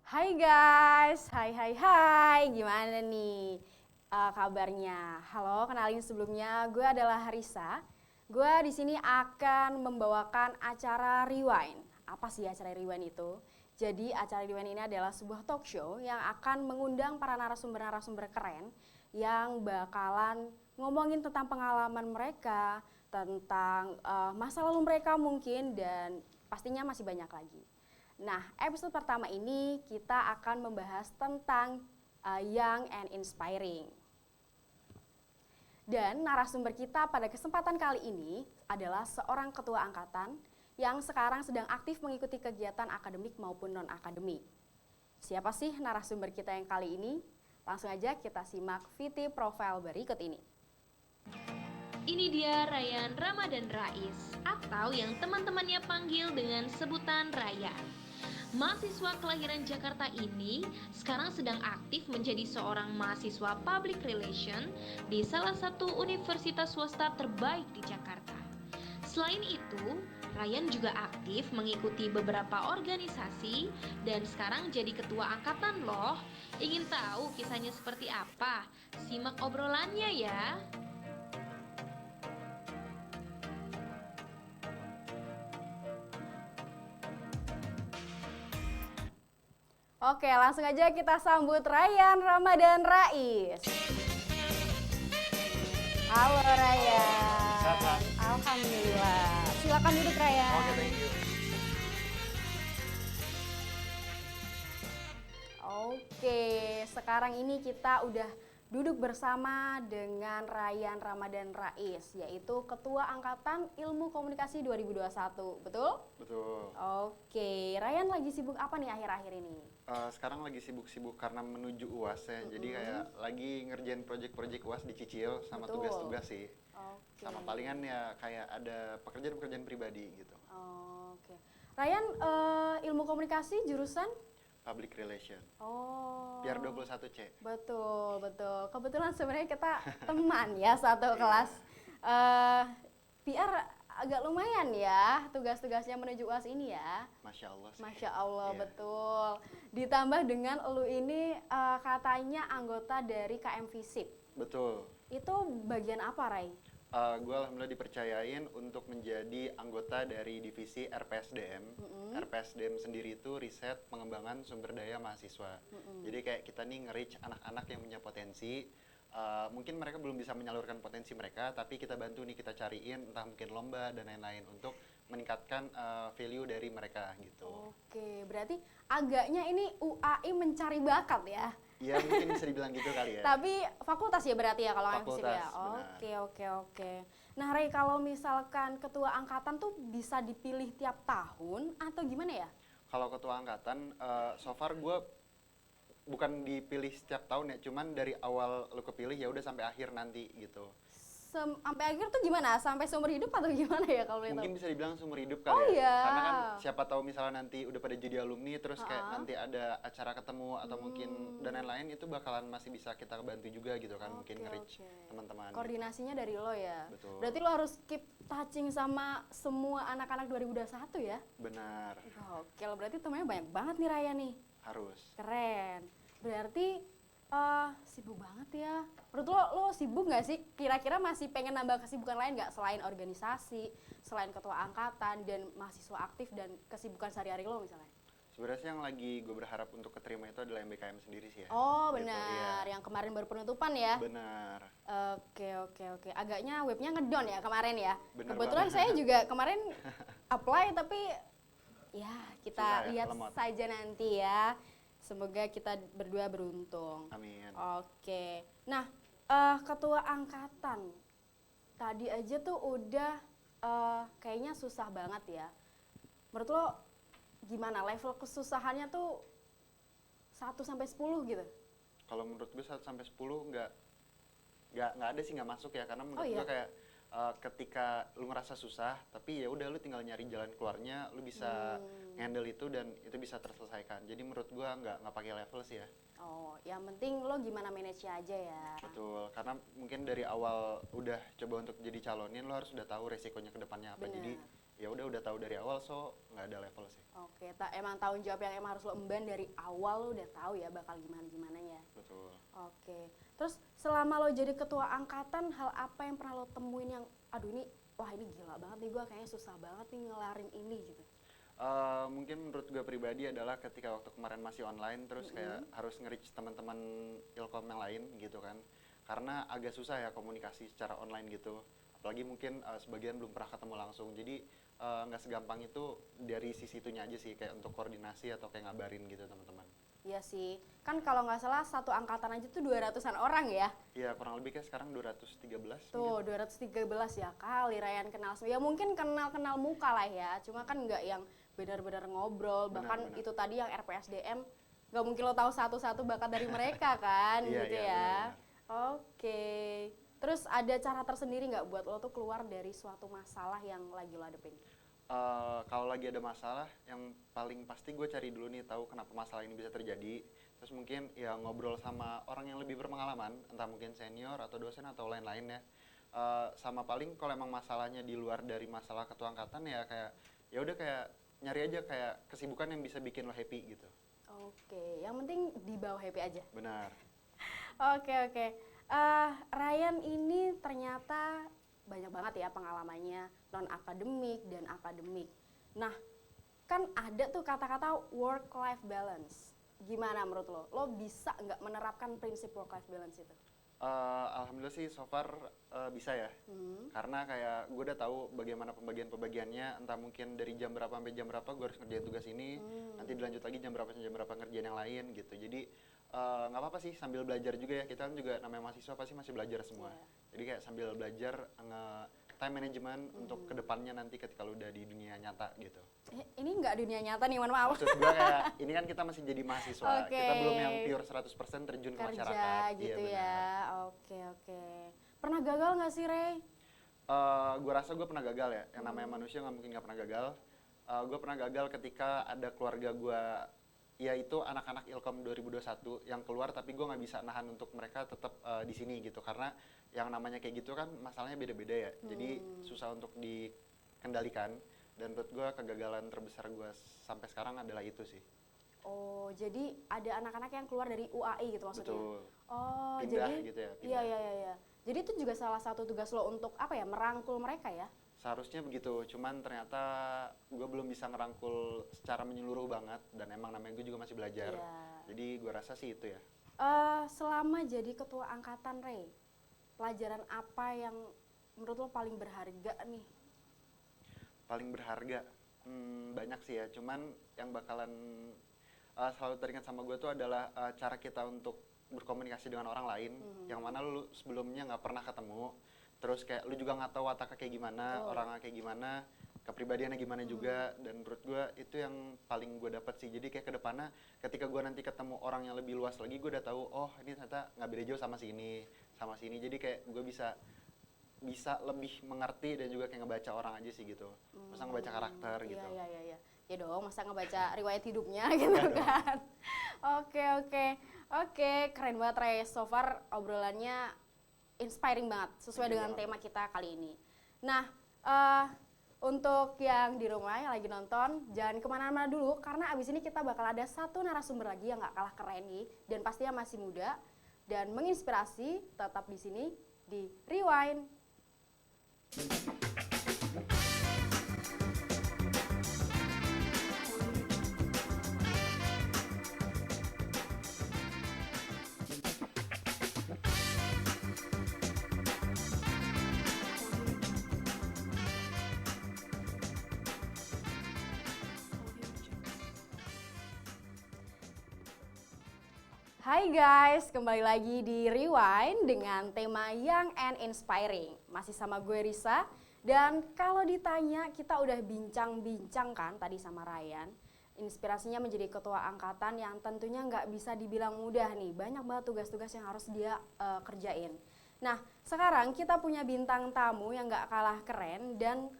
Hai guys, hai, gimana nih kabarnya? Halo, kenalin sebelumnya, gue adalah Harisa. Gue di sini akan membawakan acara Rewind. Apa sih acara Rewind itu? Jadi acara Rewind ini adalah sebuah talk show yang akan mengundang para narasumber-narasumber keren yang bakalan ngomongin tentang pengalaman mereka, tentang masa lalu mereka mungkin, dan pastinya masih banyak lagi. Nah, episode pertama ini kita akan membahas tentang young and inspiring. Dan narasumber kita pada kesempatan kali ini adalah seorang ketua angkatan yang sekarang sedang aktif mengikuti kegiatan akademik maupun non-akademik. Siapa sih narasumber kita yang kali ini? Langsung aja kita simak VT profile berikut ini. Ini dia Ryan Ramadan Rais, atau yang teman-temannya panggil dengan sebutan Raya. Mahasiswa kelahiran Jakarta ini sekarang sedang aktif menjadi seorang mahasiswa public relation di salah satu universitas swasta terbaik di Jakarta. Selain itu, Ryan juga aktif mengikuti beberapa organisasi dan sekarang jadi ketua angkatan loh. Ingin tahu kisahnya seperti apa? Simak obrolannya ya. Oke, langsung aja kita sambut Ryan Ramadan Rais. Halo Ryan. Sehat. Alhamdulillah. Silakan duduk Ryan. Oke, thank you. Oke, sekarang ini kita udah duduk bersama dengan Ryan Ramadan Rais, yaitu Ketua Angkatan Ilmu Komunikasi 2021, betul? Betul. Oke, Ryan lagi sibuk apa nih akhir-akhir ini? Sekarang lagi sibuk-sibuk karena menuju UAS ya. Jadi kayak lagi ngerjain project-project UAS dicicil sama Betul. tugas-tugas sih. Oke. Sama palingan ya kayak ada pekerjaan-pekerjaan pribadi gitu. Oke. Ryan, Ilmu Komunikasi jurusan? Public relation. Oh. Biar 21C. Betul. Kebetulan sebenarnya kita teman ya, satu kelas. PR agak lumayan ya tugas-tugasnya menuju UAS ini ya. Masya Allah sih. Masya Allah, Iya. betul. Ditambah dengan lu ini katanya anggota dari KM Visip. Betul. Itu bagian apa, Ray? Gue alhamdulillah dipercayain untuk menjadi anggota dari divisi RPSDM. RPSDM sendiri itu riset pengembangan sumber daya mahasiswa. Jadi kayak kita nih nge-reach anak-anak yang punya potensi. Mungkin mereka belum bisa menyalurkan potensi mereka, tapi kita bantu nih, kita cariin entah mungkin lomba dan lain-lain untuk meningkatkan value dari mereka gitu. Oke, berarti agaknya ini UAI mencari bakat ya. Ya mungkin bisa dibilang gitu kali ya. Tapi fakultas ya berarti ya kalau KM Visip ya. Fakultas, Oke. Nah, Ray, kalau misalkan ketua angkatan tuh bisa dipilih tiap tahun atau gimana ya? Kalau ketua angkatan, so far gue bukan dipilih setiap tahun ya, cuman dari awal lu kepilih ya udah sampai akhir nanti gitu. Sampai akhir tuh gimana? Sampai seumur hidup atau gimana ya kalau boleh tahu? Mungkin bisa dibilang seumur hidup kali Oh, ya. iya. Karena kan siapa tahu misalnya nanti udah pada jadi alumni terus kayak nanti ada acara ketemu atau mungkin dan lain-lain, itu bakalan masih bisa kita bantu juga gitu kan, mungkin nge-reach teman-teman. Koordinasinya dari lo ya. Betul. Berarti lo harus keep touching sama semua anak-anak 2021 ya? Benar, Oke, berarti temennya banyak banget nih Raya nih. harus. Keren. Berarti sibuk banget ya. Menurut lo sibuk nggak sih? Kira-kira masih pengen nambah kesibukan lain nggak selain organisasi, selain ketua angkatan dan mahasiswa aktif dan kesibukan sehari-hari lo misalnya? Sebenarnya sih yang lagi gue berharap untuk keterima itu adalah MBKM sendiri sih ya. Oh Gitu, benar, iya. yang kemarin baru penutupan ya. Benar. Oke. Agaknya webnya ngedon ya kemarin ya. Bener Kebetulan banget. saya juga kemarin apply tapi ya kita Susah ya, lihat lemot. saja nanti ya. Semoga kita berdua beruntung. Amin. Oke. Nah, ketua angkatan tadi aja tuh udah kayaknya susah banget ya. Menurut lo gimana level kesusahannya tuh 1 sampai 10 gitu? Kalau menurut gue 1 sampai 10 nggak ada sih, nggak masuk ya, karena menurut iya? gue kayak ketika lu ngerasa susah tapi ya udah lu tinggal nyari jalan keluarnya, lu bisa handle itu dan itu bisa terselesaikan. Jadi menurut gue nggak pakai level sih ya. Oh, yang penting lo gimana manage-nya aja ya. Betul, karena mungkin dari awal udah coba untuk jadi calonin, lo harus udah tahu resikonya ke depannya apa. Bener. Jadi ya udah tahu dari awal, so nggak ada level sih. Oke, emang tanggung jawab yang emang harus lo emban dari awal, lo udah tahu ya bakal gimana ya. Betul. Oke, terus selama lo jadi ketua angkatan, hal apa yang pernah lo temuin yang, aduh ini, wah ini gila banget nih gue, kayaknya susah banget nih ngelarin ini gitu. Mungkin menurut gue pribadi adalah ketika waktu kemarin masih online, terus kayak harus nge-reach teman-teman Ilkom yang lain gitu kan, karena agak susah ya komunikasi secara online gitu, apalagi mungkin sebagian belum pernah ketemu langsung, jadi nggak segampang itu dari sisi itunya aja sih, kayak untuk koordinasi atau kayak ngabarin gitu teman-teman. Iya sih, kan kalau nggak salah satu angkatan aja tuh 200-an orang ya. Iya, kurang lebih kayak sekarang 213 Tuh, mungkin. 213 ya kali Ryan kenal semua. Ya mungkin kenal muka lah ya, cuma kan nggak yang benar-benar ngobrol. Bahkan Benar. itu tadi yang RPSDM, nggak mungkin lo tahu satu-satu bakat dari mereka kan, Iya, gitu iya, ya. benar. Oke, terus ada cara tersendiri nggak buat lo tuh keluar dari suatu masalah yang lagi lo hadepin? Kalau lagi ada masalah, yang paling pasti gue cari dulu nih tahu kenapa masalah ini bisa terjadi. Terus mungkin ya ngobrol sama orang yang lebih berpengalaman, entah mungkin senior atau dosen atau lain-lain ya. Sama paling kalau emang masalahnya di luar dari masalah ketua angkatan ya kayak ya udah kayak nyari aja kayak kesibukan yang bisa bikin lo happy gitu. Oke, yang penting dibawa happy aja. Benar. Oke. Ryan ini ternyata banyak banget ya pengalamannya non akademik dan akademik. Nah, kan ada tuh kata-kata work life balance. Gimana menurut lo? Lo bisa nggak menerapkan prinsip work life balance itu? Alhamdulillah sih so far bisa ya. Karena kayak gue udah tahu bagaimana pembagian-pembagiannya, entah mungkin dari jam berapa sampai jam berapa gue harus ngerjain tugas ini, nanti dilanjut lagi jam berapa sampai jam berapa ngerjain yang lain gitu. Jadi nggak apa-apa sih sambil belajar juga ya, kita kan juga namanya mahasiswa pasti masih belajar semua. Jadi kayak sambil belajar time management untuk kedepannya nanti ketika lu udah di dunia nyata gitu. Ini nggak dunia nyata nih, mohon maaf. Maksud gue kayak ini kan kita masih jadi mahasiswa, Oke. kita belum yang pure 100% terjun ke Kerja masyarakat. gitu Iya, ya. benar. Oke. Pernah gagal nggak sih, Ray? Gue rasa gue pernah gagal ya, yang namanya manusia nggak mungkin nggak pernah gagal. Gue pernah gagal ketika ada keluarga gue, yaitu anak-anak Ilkom 2021 yang keluar, tapi gue nggak bisa nahan untuk mereka tetap di sini gitu, karena yang namanya kayak gitu kan masalahnya beda-beda ya, jadi susah untuk dikendalikan, dan menurut gue kegagalan terbesar gue sampai sekarang adalah itu sih. Oh, jadi ada anak-anak yang keluar dari UAI gitu maksudnya? Betul. Oh, Pindah jadi gitu ya, pindah. Iya. Jadi itu juga salah satu tugas lo untuk apa ya, merangkul mereka ya? Seharusnya begitu, cuman ternyata gue belum bisa ngerangkul secara menyeluruh banget, dan emang namanya gue juga masih belajar. Iya. Jadi gue rasa sih itu ya. Selama jadi ketua angkatan, Ray, pelajaran apa yang menurut lo paling berharga nih? Paling berharga? Banyak sih ya, cuman yang bakalan selalu teringat sama gue tuh adalah cara kita untuk berkomunikasi dengan orang lain, yang mana lu sebelumnya nggak pernah ketemu, terus kayak lu juga nggak tahu wataknya kayak gimana, orangnya kayak gimana, kepribadiannya gimana juga, dan menurut gue itu yang paling gue dapat sih. Jadi kayak kedepannya ketika gue nanti ketemu orang yang lebih luas lagi, gue udah tahu oh ini ternyata nggak beda jauh sama sini, jadi kayak gue bisa lebih mengerti dan juga kayak ngebaca orang aja sih gitu, masa ngebaca karakter gitu. Iya. Ya dong, masa ngebaca riwayat hidupnya gitu kan. Oke, keren banget Ray. So far obrolannya inspiring banget, sesuai dengan tema kita kali ini. Nah, untuk yang di rumah yang lagi nonton, jangan kemana-mana dulu, karena abis ini kita bakal ada satu narasumber lagi yang gak kalah keren nih, dan pastinya masih muda dan menginspirasi. Tetap di sini di Rewind. Hai guys, kembali lagi di Rewind dengan tema Young and Inspiring. Masih sama gue Risa, dan kalau ditanya kita udah bincang-bincang kan tadi sama Ryan. Inspirasinya menjadi ketua angkatan yang tentunya nggak bisa dibilang mudah nih. Banyak banget tugas-tugas yang harus dia kerjain. Nah, sekarang kita punya bintang tamu yang nggak kalah keren dan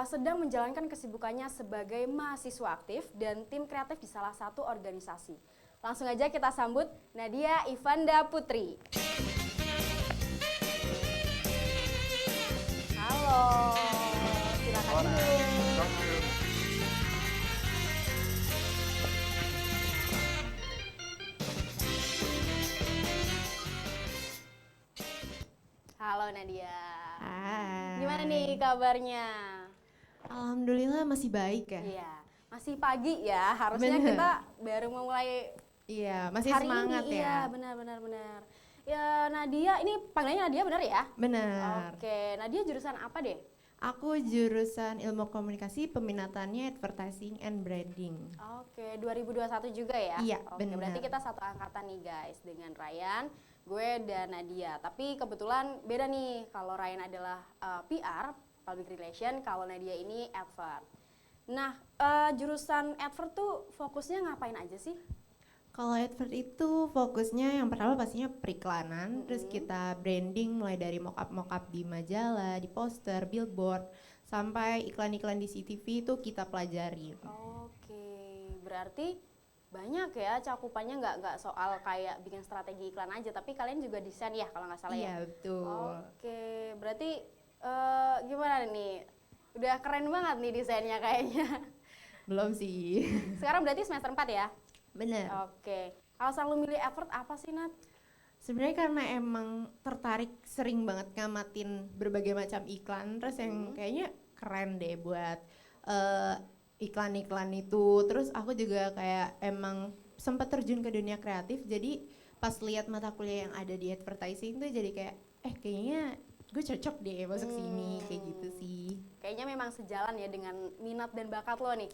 sedang menjalankan kesibukannya sebagai mahasiswa aktif dan tim kreatif di salah satu organisasi. Langsung aja kita sambut Nadia Ivanda Putri. Halo, silakan dulu. Halo Nadia. Hai. Gimana nih kabarnya? Alhamdulillah masih baik ya. Iya, masih pagi ya. Harusnya Bener. kita baru memulai Iya, masih hari semangat ini. ya. Iya, benar. Ya Nadia, ini panggilannya Nadia benar ya? Benar. Oke, Nadia jurusan apa deh? Aku jurusan Ilmu Komunikasi, peminatannya Advertising and Branding. Oke, 2021 juga ya? Iya, Oke, benar. berarti kita satu angkatan nih guys dengan Ryan, gue dan Nadia. Tapi kebetulan beda nih, kalau Ryan adalah PR, Public Relation, kalau Nadia ini Advert. Nah, jurusan Advert tuh fokusnya ngapain aja sih? Kalau advert itu fokusnya yang pertama pastinya periklanan, terus kita branding mulai dari mock-up di majalah, di poster, billboard, sampai iklan-iklan di CTV itu kita pelajari. Oke, berarti banyak ya cakupannya, nggak soal kayak bikin strategi iklan aja, tapi kalian juga desain ya kalau nggak salah ya? Iya, betul. Oke, berarti gimana nih? Udah keren banget nih desainnya kayaknya. Belum sih. Sekarang berarti semester 4 ya? Bener. Oke. Alasan lu milih Advert apa sih, Nat? Sebenarnya karena emang tertarik sering banget ngamatin berbagai macam iklan, terus yang kayaknya keren deh buat iklan-iklan itu. Terus aku juga kayak emang sempat terjun ke dunia kreatif, jadi pas lihat mata kuliah yang ada di advertising tuh jadi kayak kayaknya gue cocok deh masuk sini kayak gitu sih. Kayaknya memang sejalan ya dengan minat dan bakat lo nih.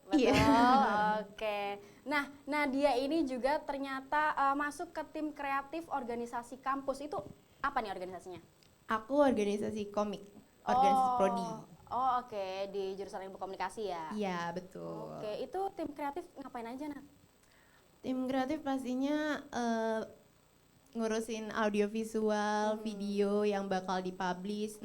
Iya. Betul. Oke. Nah, Nadia ini juga ternyata masuk ke tim kreatif organisasi kampus. Itu apa nih organisasinya? Aku organisasi komik, organisasi prodi. Oh, oke, di jurusan Ilmu Komunikasi ya. Iya, betul. Oke, itu tim kreatif ngapain aja, Nat? Tim kreatif pastinya ngurusin audiovisual, video yang bakal dipublish,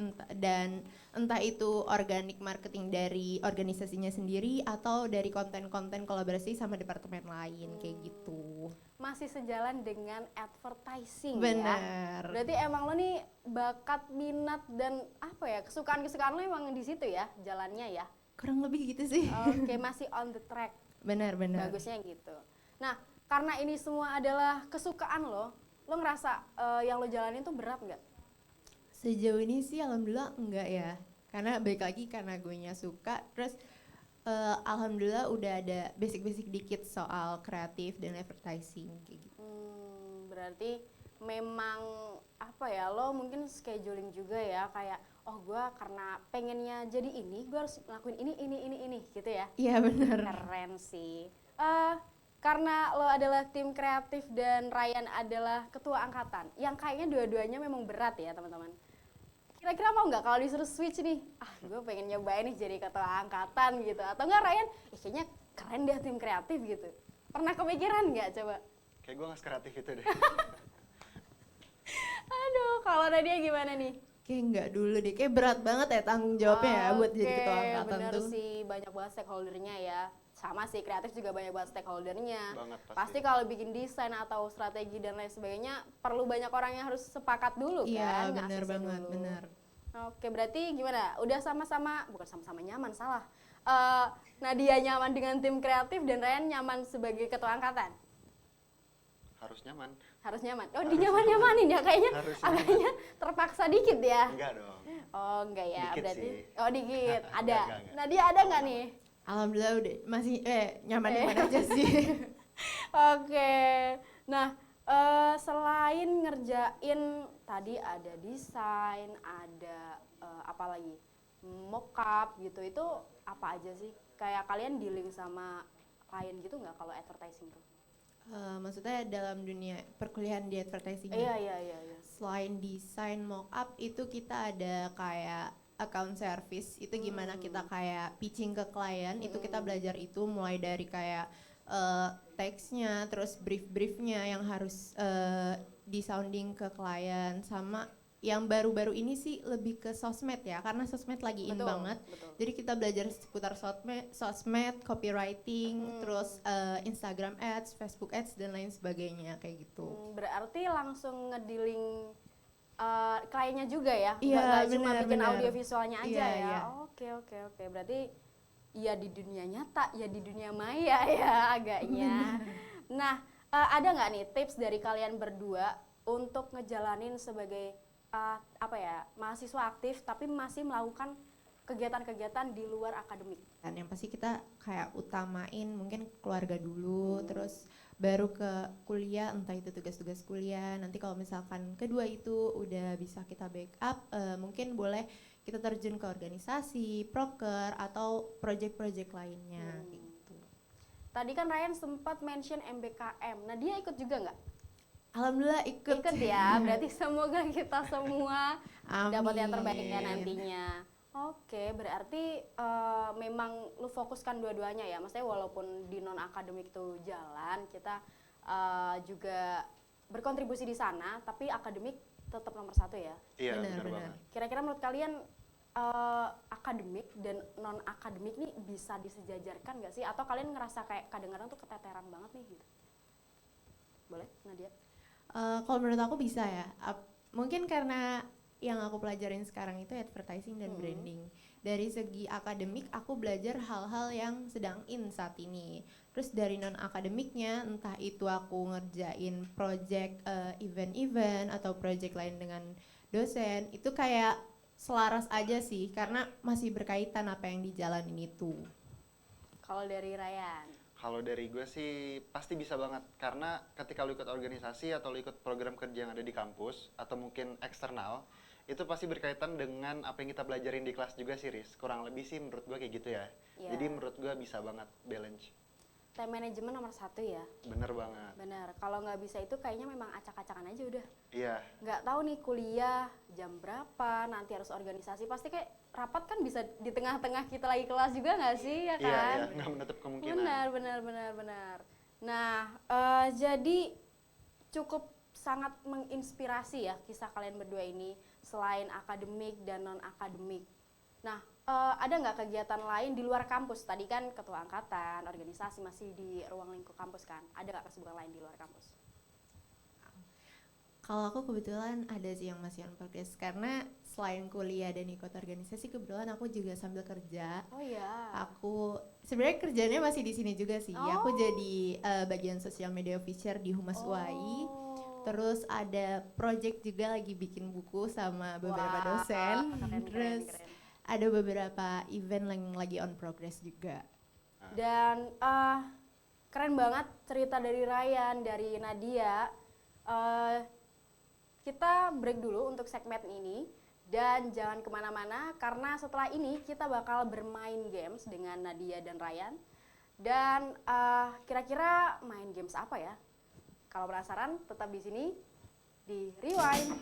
entah itu organic marketing dari organisasinya sendiri atau dari konten-konten kolaborasi sama departemen lain kayak gitu. Masih sejalan dengan advertising ya. Bener. Berarti emang lo nih bakat, minat dan apa ya, kesukaan-kesukaan lo emang di situ ya jalannya ya. Kurang lebih gitu sih. Oke, masih on the track. Benar. Bagusnya gitu. Nah, karena ini semua adalah kesukaan lo ngerasa yang lo jalanin tuh berat nggak? Sejauh ini sih alhamdulillah enggak ya. Karena baik lagi karena gue nya suka, terus alhamdulillah udah ada basic-basic dikit soal kreatif dan advertising kayak gitu. Berarti memang apa ya, lo mungkin scheduling juga ya, kayak gue karena pengennya jadi ini, gue harus ngelakuin ini gitu ya. Iya benar. Keren sih. Karena lo adalah tim kreatif dan Ryan adalah ketua angkatan, yang kayaknya dua-duanya memang berat ya teman-teman. Kira-kira mau nggak kalau disuruh switch nih? Gue pengen nyobain nih jadi ketua angkatan gitu. Atau enggak Ryan, kayaknya keren deh tim kreatif gitu. Pernah kepikiran nggak coba? Kayak gue gak sekreatif itu deh. Aduh, kalau Nadia gimana nih? Kayak enggak dulu deh, kayak berat banget ya tanggung jawabnya ya buat jadi ketua angkatan bener tuh. sih, banyak banget stakeholdernya ya. Sama sih, kreatif juga banyak banget stakeholdernya. Banget, pasti. Pasti kalau bikin desain atau strategi dan lain sebagainya, perlu banyak orang yang harus sepakat dulu Iya kan. benar nge-assess banget, dulu. benar. Oke, berarti gimana? Udah sama-sama, bukan sama-sama nyaman, salah. Nadia nyaman dengan tim kreatif dan Ryan nyaman sebagai ketua angkatan? Harus nyaman. Harus nyaman. Oh, dinyaman-nyamanin ya kayaknya. Harus Agaknya terpaksa dikit ya. Enggak dong. Oh, enggak ya. Dikit Berarti sih. oh, dikit. Ada. Enggak. Nadia ada nggak nih? Alhamdulillah udah masih nyaman-nyaman aja sih. Oke. Nah, selain ngerjain tadi ada desain, ada apa lagi? Mock-up gitu. Itu apa aja sih? Kayak kalian dealing sama klien gitu nggak kalau advertising tuh? Maksudnya dalam dunia perkuliahan di advertising. Iya. Selain desain mock-up itu kita ada kayak account service, itu gimana kita kayak pitching ke klien, itu kita belajar itu mulai dari kayak teksnya, terus briefnya yang harus disounding ke klien, sama yang baru-baru ini sih lebih ke sosmed ya, karena sosmed lagi in banget. Betul. Jadi kita belajar seputar sosmed, copywriting, terus Instagram ads, Facebook ads dan lain sebagainya kayak gitu. Berarti langsung ngedealing kliennya juga ya? Iya, Nggak cuma bikin benar. audio visualnya aja Iya, ya? iya. Oke. Berarti ya di dunia nyata, ya di dunia maya ya agaknya. Nah, ada nggak nih tips dari kalian berdua untuk ngejalanin sebagai mahasiswa aktif tapi masih melakukan kegiatan-kegiatan di luar akademik. Dan yang pasti kita kayak utamain mungkin keluarga dulu, terus baru ke kuliah, entah itu tugas-tugas kuliah. Nanti kalau misalkan kedua itu udah bisa kita backup, mungkin boleh kita terjun ke organisasi, proker, atau project-project lainnya gitu. Tadi kan Ryan sempat mention MBKM. Nah, dia ikut juga nggak? Alhamdulillah ikut. Ikut ya, berarti semoga kita semua dapat yang terbaik ya Amin. nantinya. Oke, berarti memang lu fokuskan dua-duanya ya. Maksudnya walaupun di non akademik itu jalan, kita juga berkontribusi di sana, tapi akademik tetap nomor satu ya. Iya, Benar, benar benar. banget. Kira-kira menurut kalian akademik dan non akademik nih bisa disejajarkan nggak sih? Atau kalian ngerasa kayak kadang-kadang tuh keteteran banget nih gitu? Boleh, Nadia? Kalau menurut aku bisa ya. Mungkin karena yang aku pelajarin sekarang itu advertising dan branding. Dari segi akademik aku belajar hal-hal yang sedang in saat ini. Terus dari non akademiknya entah itu aku ngerjain project event-event atau project lain dengan dosen, itu kayak selaras aja sih karena masih berkaitan apa yang dijalanin itu. Kalau dari Ryan? Kalau dari gue sih pasti bisa banget, karena ketika lu ikut organisasi atau lu ikut program kerja yang ada di kampus atau mungkin eksternal, itu pasti berkaitan dengan apa yang kita pelajarin di kelas juga sih, Riz. Kurang lebih sih menurut gue kayak gitu ya. Iya. Jadi menurut gue bisa banget balance. Time management nomor satu ya. Bener banget. Benar. Kalau nggak bisa itu kayaknya memang acak-acakan aja udah. Iya, Nggak tahu nih kuliah jam berapa, nanti harus organisasi. Pasti kayak rapat kan bisa di tengah-tengah kita lagi kelas juga nggak sih, ya iya, kan? iya, nggak menutup kemungkinan. Benar. Nah, jadi cukup sangat menginspirasi ya kisah kalian berdua ini selain akademik dan non akademik. Nah, ada nggak kegiatan lain di luar kampus? Tadi kan ketua angkatan, organisasi masih di ruang lingkup kampus kan? Ada nggak kesibukan lain di luar kampus? Kalau aku kebetulan ada sih yang masih on progress karena selain kuliah dan ikut organisasi kebetulan aku juga sambil kerja. Oh iya. Aku sebenarnya kerjanya masih di sini juga sih. Aku Oh. jadi bagian social media officer di Humas UAI. Terus ada project juga lagi bikin buku sama beberapa Wah, dosen. keren. Terus ada beberapa event yang lagi on progress juga. Dan keren banget cerita dari Ryan, dari Nadia. Kita break dulu untuk segmen ini dan jangan kemana-mana karena setelah ini kita bakal bermain games dengan Nadia dan Ryan. Dan kira-kira main games apa ya? Kalau penasaran tetap di sini di Rewind.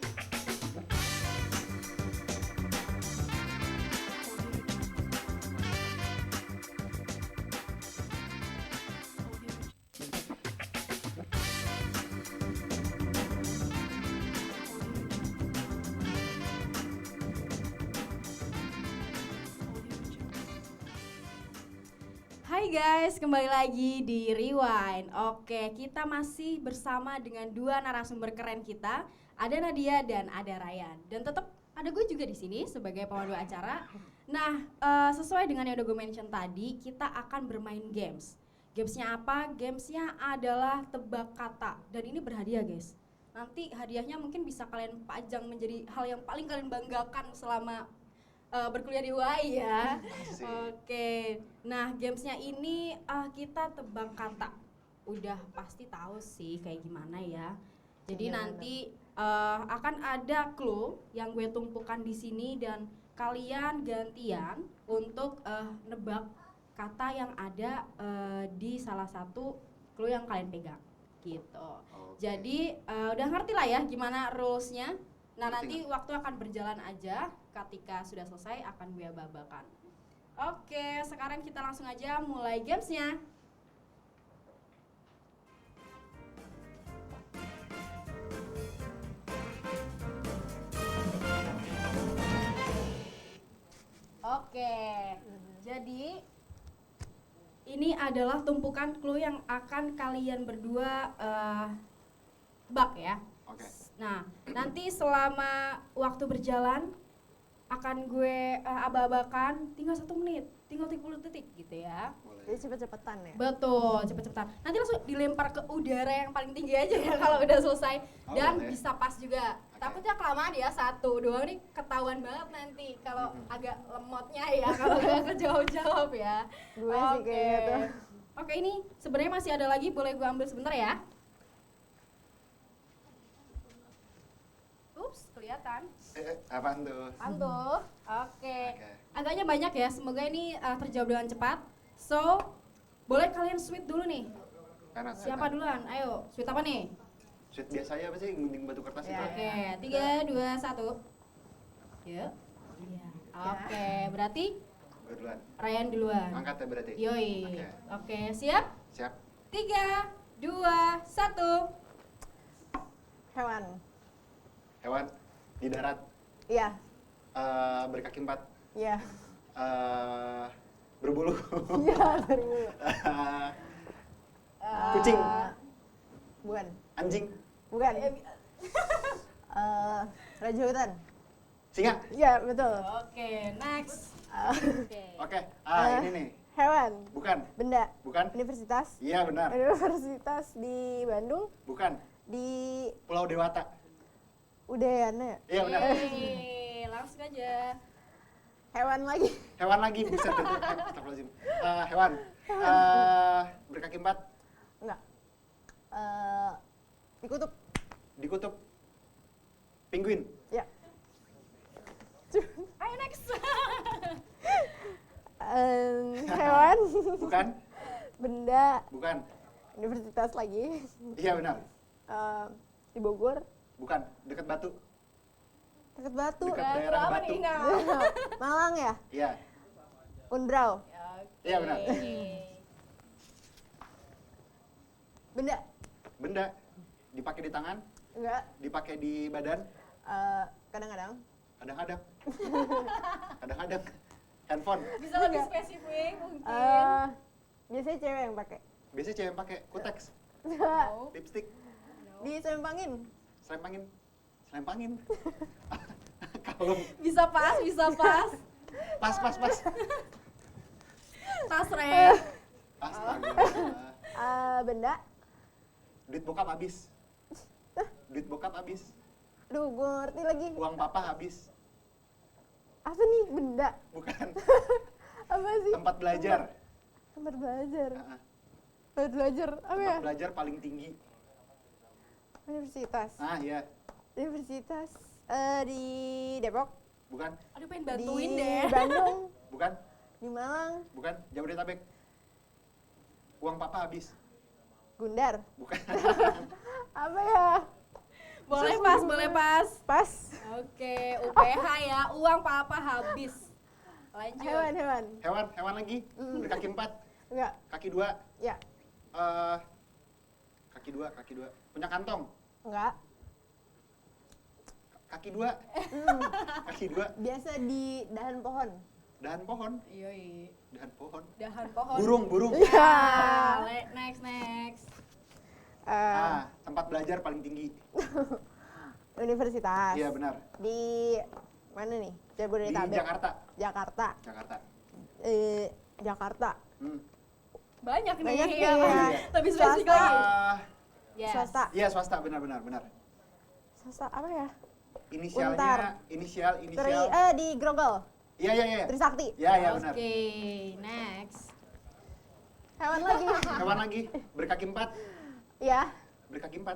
Hai guys, kembali lagi di Rewind. Oke, kita masih bersama dengan dua narasumber keren kita. Ada Nadia dan ada Ryan. Dan tetap ada gue juga di sini sebagai pemandu acara. Nah, sesuai dengan yang udah gue mention tadi, kita akan bermain games. Gamesnya apa? Gamesnya adalah tebak kata. Dan ini berhadiah guys. Nanti hadiahnya mungkin bisa kalian pajang menjadi hal yang paling kalian banggakan selama berkuliah di UAI ya. Oke. Nah, gamesnya ini kita tebak kata. Udah pasti tahu sih kayak gimana ya. Jadi nanti akan ada clue yang gue tumpukan di sini dan kalian gantian untuk nebak kata yang ada di salah satu clue yang kalian pegang gitu. Jadi udah ngerti lah ya gimana rules-nya. Nah, nanti waktu akan berjalan aja, ketika sudah selesai akan gue babakan. Oke, sekarang kita langsung aja mulai gamesnya. Oke, jadi ini adalah tumpukan clue yang akan kalian berdua tebak ya. Oke. Nah, nanti selama waktu berjalan akan gue aba-abakan tinggal 1 menit, tinggal 30 detik gitu ya. Jadi cepet-cepetan ya. Betul, cepet-cepetan. Nanti langsung dilempar ke udara yang paling tinggi aja ya kalau udah selesai. Oh, Dan boleh. bisa pas juga. Oke. Takutnya kelamaan ya, 1 doang nih ketahuan banget nanti kalau agak lemotnya ya, kalau gak kejawab-jawab ya. Gue sih kayaknya tuh. Oke, ini sebenarnya masih ada lagi, boleh gue ambil sebentar ya. Ups, kelihatan. Apaan tuh? Antuh. Oke. Oke. Angkanya banyak ya, semoga ini terjawab dengan cepat. So, boleh kalian sweet dulu nih. Enak. Siapa duluan? Ayo, sweet apa nih? Sweet biasa ya apa sih? Gunting batu kertas Ya. itu? Oke, 3, 2, 1. Yuk. Iya. Oke, berarti Gue duluan. Ryan duluan. Angkat ya berarti? Yoi. Oke. Oke, siap? Siap. 3, 2, 1. Hewan. Hewan di darat. Iya. Berkaki 4. Iya. Berbulu. Iya, berbulu. Kucing. Bukan. Anjing. Bukan. Raja hutan. Singa. Iya, betul. Oke, next. Oke. Oke. Eh. Ini nih. Hewan. Bukan. Benda. Bukan. Universitas. Iya benar. Universitas di Bandung. Bukan. Di Pulau Dewata. Udayana. Iya benar. Yeay, langsung aja. Hewan lagi. Hewan lagi buset itu. Astagfirullahaladzim. Hewan. Berkaki 4. Enggak. Di kutub. Di kutub. Penguin. Ya. Ayo next. Hewan. Bukan. Benda. Bukan. Universitas lagi. Iya benar. Di Bogor. Bukan. Dekat Batu. Dekat Batu. Dekat daerah Apa Batu. nih? Nah. Malang ya. Iya. Undrau. Iya benar. Benda. Benda. Dipakai di tangan. Enggak. Dipakai di badan. Kadang-kadang. Kadang-kadang. Kadang-kadang. Handphone. Bisa lebih spesifik mungkin. Biasanya cewek yang pakai. Biasanya cewek yang pakai kuteks. No. Lipstick. Disempangin. Selempangin. Selempangin. Kalau Bisa pas, bisa pas. pas. Tas Ren. Astaga. Benda. Duit bokap habis. Duit bokap habis. Duh, gue ngerti lagi. Uang papa habis. Apa nih benda? Bukan. Apa sih? Tempat belajar. Tempat belajar. Ah, Tempat belajar. Apa ya? Tempat belajar paling tinggi. Universitas. Ah iya. Universitas. Di Depok. Bukan. Aduh pengen Di bantuin deh. Bandung. Bukan. Di Malang. Bukan. Jabodetabek. Uang papa habis. Gundar. Bukan. Apa ya? Boleh pas, boleh pas. Pas. Oke, UPH ya, uang papa habis. Lanjut. Hewan. Hewan lagi. Berkaki 4. Enggak. Kaki 2. Ya. Kaki 2. Punya kantong. Enggak. Kaki 2. Kaki 2. Biasa di dahan pohon. Dahan pohon. Yoi. Dahan pohon. Dahan pohon. Burung. Ah, next. Tempat belajar paling tinggi. Universitas. Iya benar. Di mana nih? Di Jabodetabek. Jakarta. Jakarta. Jakarta. Banyak nih. Banyak ya. ya. Lebih spesifik Swasta. lagi. Yes. Swasta. Iya swasta benar. Swasta apa ya? Inisialnya Untar. inisial. Di Grogol. Iya. Trisakti. Iya benar. Oke, next. Hewan lagi. Hewan lagi. Berkaki 4. Iya. Berkaki 4.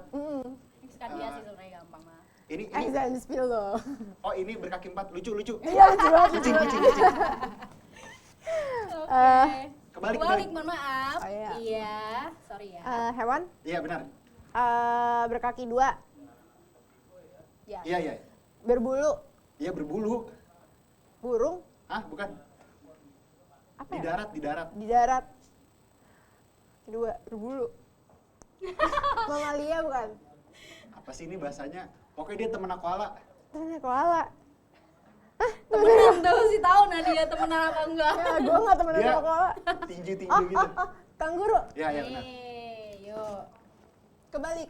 Next kan dia sih sebenarnya gampang mah. Ini Jangan spill loh. oh ini berkaki 4 lucu. Iya, coba. Kucing. Oke. Kebalik. Mohon maaf. Oh, iya. Iya, sorry ya. Hewan. Iya benar. Berkaki 2. Ya. Iya. Berbulu. Iya berbulu. Burung. Bukan. Apa Di ya? darat. Di darat. Kedua, berbulu. Mamalia bukan? Apa sih ini bahasanya? Pokoknya dia temen koala. Tanya koala. Temenan tuh sih tahu Nadia temenan apa enggak. Ya, gue nggak temenan Dia sama koala. tinggi gitu. Kanguru. Iya benar. Yuk. Kebalik.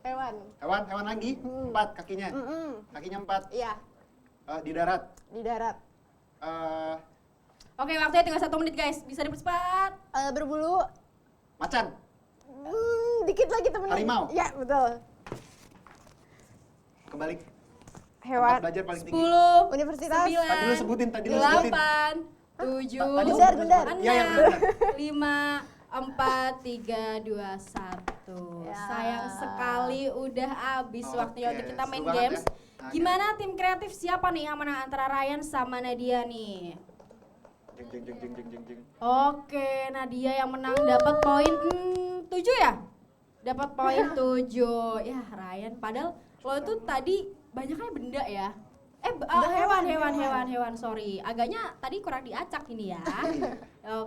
Hewan. Hewan lagi. 4 kakinya. Kakinya 4. Iya. Di darat. Di darat. Oke, waktunya tinggal 1 menit guys, bisa dipercepat. Berbulu. Macan. Dikit lagi temen. Harimau. Ya, betul. Kebalik. Hewan. Tempat belajar paling tinggi. 10, Universitas. 9, Tadi lu sebutin, tadi lu sebutin. 8, 7, Tadi Gundar, Gundar. Iya, yang benar. 5, 4, 3, 2, 1. Ya. Sayang sekali udah habis Oke, waktunya untuk kita main seru banget games. ya. Oke. Gimana tim kreatif, siapa nih yang menang antara Ryan sama Nadia nih? Jeng jeng jeng jeng jeng jeng jeng. Oke, Nadia yang menang dapat poin 7 ya? Dapat poin 7. Ya, Ryan, padahal lo itu tadi banyaknya benda ya. Hewan, sorry. Agaknya tadi kurang diacak ini ya.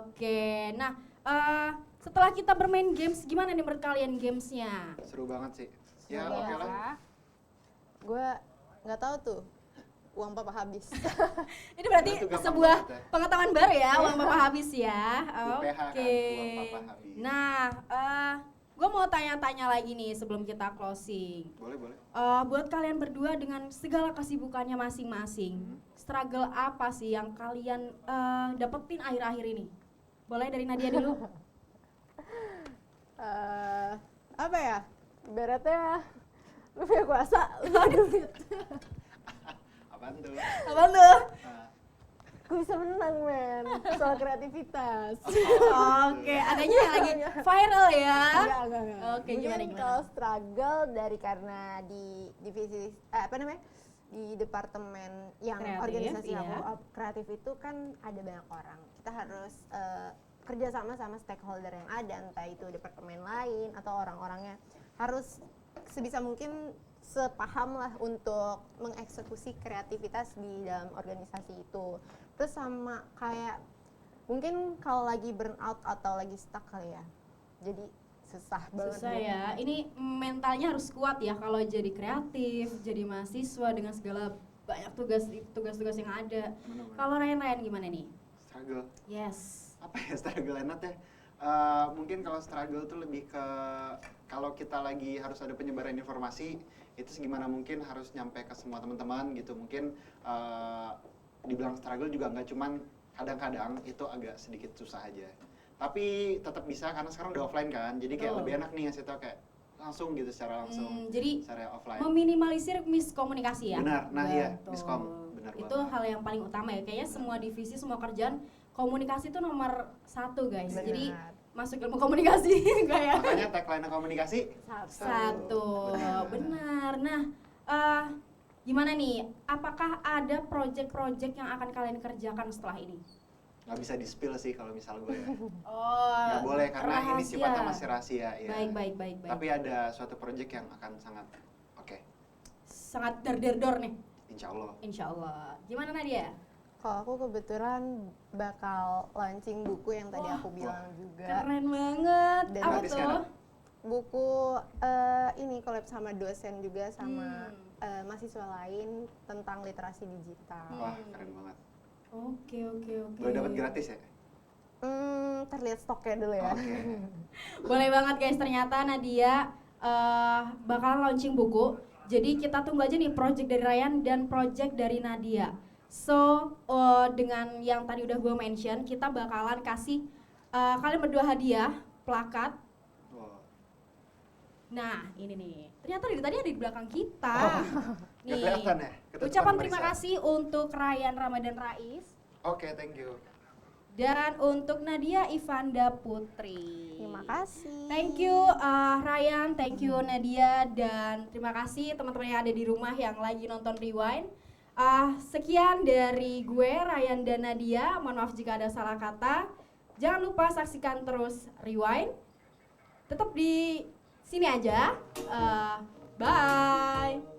Oke, nah setelah kita bermain games, gimana nih menurut kalian gamesnya? Seru banget sih. Ya, Seru oke ya. lah. Gue nggak tahu tuh. Uang papa habis. Ini berarti Itu gampang sebuah banget ya. pengetahuan baru ya, uang bapak habis ya. UPH kan, Oke. uang papa habis. Nah, gue mau tanya-tanya lagi nih sebelum kita closing. Boleh, boleh. Buat kalian berdua dengan segala kesibukannya masing-masing, struggle apa sih yang kalian dapetin akhir-akhir ini? Boleh dari Nadia dulu? Apa ya? Ibaratnya lu punya kuasa, lu ada duit. Apaan tuh? Apaan tuh? Nah, Gue bisa menang, men. Soal kreativitas. Oke, adanya yang lagi viral ya. Enggak. Oke, Mungkin gimana? kalau struggle dari karena di divisi di departemen yang Kreatif, organisasi iya. aku kreatif itu kan ada banyak orang. Kita harus kerja sama stakeholder yang ada, entah itu departemen lain atau orang-orangnya harus sebisa mungkin sepaham lah untuk mengeksekusi kreativitas di dalam organisasi itu. Terus sama kayak mungkin kalau lagi burnout atau lagi stuck kali ya, jadi susah banget. Susah ya. Ini mentalnya harus kuat ya kalau jadi kreatif, jadi mahasiswa dengan segala banyak tugas-tugas yang ada. bener-bener. Kalau Ryan gimana nih? Struggle. Yes. Apa ya struggle enak ya? Mungkin kalau struggle tuh lebih ke kalau kita lagi harus ada penyebaran informasi itu segimana mungkin harus nyampe ke semua teman-teman gitu. Mungkin dibilang struggle juga nggak cuman kadang-kadang itu agak sedikit susah aja. Tapi tetap bisa karena sekarang udah offline kan. Jadi kayak Betul. lebih enak nih ngasih tau kayak langsung gitu secara langsung. Jadi Secara offline. meminimalisir miskomunikasi ya. Benar. Nah, iya, Betul. miskom. Benar Itu banget. hal yang paling utama ya. Kayaknya semua divisi, semua kerjaan komunikasi itu nomor 1 guys. Benar. Jadi masuk ilmu komunikasi kayak Makanya tagline komunikasi satu. Benar. Nah, gimana nih? Apakah ada project-project yang akan kalian kerjakan setelah ini? nggak bisa di-spill sih kalau misal gue ya. Oh, Nggak boleh karena ini rahasia. sifatnya masih rahasia ya. Baik. Tapi ada suatu project yang akan sangat oke, Sangat der-der-dor nih, insya Allah. insya Allah. Gimana Nadia? Kalau aku kebetulan bakal launching buku yang tadi aku bilang juga. Keren banget. Dan Apa gratis tuh? kan? Buku ini collab sama dosen juga sama mahasiswa lain tentang literasi digital. Wah, keren banget. Oke. Boleh dapat gratis ya? Terlihat stoknya dulu ya. Oke. Boleh banget guys, ternyata Nadia bakalan launching buku. Jadi kita tunggu aja nih project dari Ryan dan project dari Nadia. So, dengan yang tadi udah gue mention, kita bakalan kasih kalian berdua hadiah, plakat. Wow. Nah, ini nih. Ternyata dari tadi ada di belakang kita. Nggak kelihatan ya? Ketutupan Ucapan Marisa. terima kasih untuk Ryan Ramadan Rais Oke, thank you. dan untuk Nadia Ivanda Putri. Terima kasih. Thank you Ryan, thank you Nadia, dan terima kasih teman-teman yang ada di rumah yang lagi nonton Rewind. Sekian dari gue, Ryan dan Nadia. Mohon maaf jika ada salah kata. Jangan lupa saksikan terus Rewind. Tetap di sini aja. Bye.